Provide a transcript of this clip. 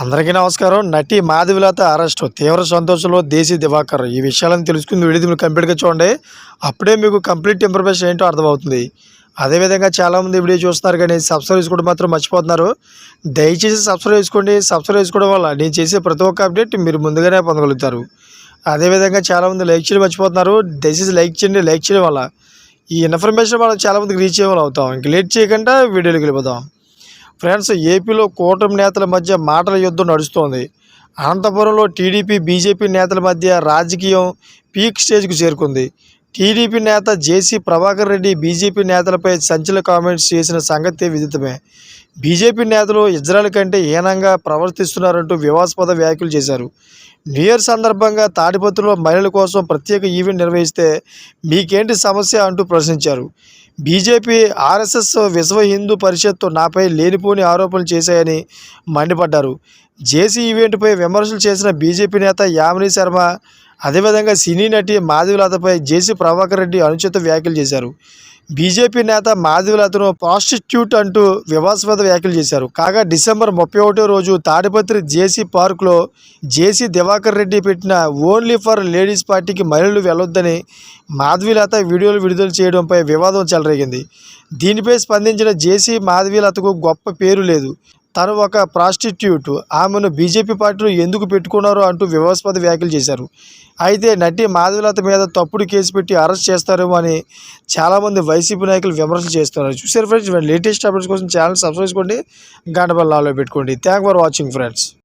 అందరికీ నమస్కారం. నటి మాధవిలత అరెస్టు, తీవ్ర సంతోషంలో దేశీ దివాకర్. ఈ విషయాలను తెలుసుకుని వీడియో మీరు కంప్లీట్గా చూడండి. అప్పుడే మీకు కంప్లీట్ ఇన్ఫర్మేషన్ ఏంటో అర్థమవుతుంది. అదేవిధంగా చాలామంది వీడియో చూస్తున్నారు కానీ సబ్స్క్రైబ్ చేసుకోవడం మాత్రం మర్చిపోతున్నారు. దయచేసి సబ్స్క్రైబ్ చేసుకోండి. సబ్స్క్రైబ్ చేసుకోవడం వల్ల నేను చేసే ప్రతి ఒక్క అప్డేట్ మీరు ముందుగానే పొందగలుగుతారు. అదేవిధంగా చాలామంది లైక్ చేయడం మర్చిపోతున్నారు. దయచేసి లైక్ చేయండి. లైక్ చేయడం వల్ల ఈ ఇన్ఫర్మేషన్ మనం చాలామందికి రీచ్ అయ్యేవాళ్ళు అవుతాం. ఇంక లేట్ చేయకుండా వీడియోలోకి వెళ్ళిపోదాం. ఫ్రెండ్స్, ఏపీలో కూటమి నేతల మధ్య మాటల యుద్ధం నడుస్తోంది. అనంతపురంలో టీడీపీ బీజేపీ నేతల మధ్య రాజకీయం పీక్ స్టేజ్కు చేరుకుంది. టీడీపీ నేత జేసీ ప్రభాకర్ రెడ్డి బీజేపీ నేతలపై సంచలన కామెంట్స్ చేసిన సంగతి విదితమే. బీజేపీ నేతలు ఇజ్రాయెల్ కంటే హీనంగా ప్రవర్తిస్తున్నారంటూ వివాదాస్పద వ్యాఖ్యలు చేశారు. న్యూ ఇయర్ సందర్భంగా తాడిపత్రిలో మహిళల కోసం ప్రత్యేక ఈవెంట్ నిర్వహిస్తే మీకేంటి సమస్య అంటూ ప్రశ్నించారు. బీజేపీ, ఆర్ఎస్ఎస్, విశ్వ హిందూ పరిషత్ నాపై లేనిపోని ఆరోపణలు చేశాయని మండిపడ్డారు. జేసీ ఈవెంట్పై విమర్శలు చేసిన బీజేపీ నేత యామిని శర్మ, అదేవిధంగా సినీ నటి మాధవిలతపై జేసీ ప్రభాకర్ రెడ్డి అనుచిత వ్యాఖ్యలు చేశారు. బీజేపీ నేత మాధవిలతను ప్రాస్టిట్యూట్ అంటూ వివాదాస్పద వ్యాఖ్యలు చేశారు. కాగా డిసెంబర్ 31వ రోజు తాడిపత్రి జేసీ పార్కులో జేసీ దివాకర్ రెడ్డి పెట్టిన ఓన్లీ ఫర్ లేడీస్ పార్టీకి మహిళలు వెళ్ళొద్దని మాధవిలత వీడియోలు విడుదల చేయడంపై వివాదం చెలరేగింది. దీనిపై స్పందించిన జేసీ, మాధవిలతకు గొప్ప పేరు లేదు, తను ఒక ప్రాస్టిట్యూట్, ఆమెను బీజేపీ పార్టీలో ఎందుకు పెట్టుకున్నారో అంటూ వివాదాస్పద వ్యాఖ్యలు చేశారు. అయితే నటి మాధవిలత మీద తప్పుడు కేసు పెట్టి అరెస్ట్ చేస్తారేమో అని చాలామంది వైసీపీ నాయకులు విమర్శలు చేస్తున్నారు. చూసారు ఫ్రెండ్స్, లేటెస్ట్ అప్డేట్స్ కోసం ఛానల్ సబ్స్క్రైబ్ చేసుకోండి, గంట బెల్ ఆన్లో పెట్టుకోండి. Thank for watching friends.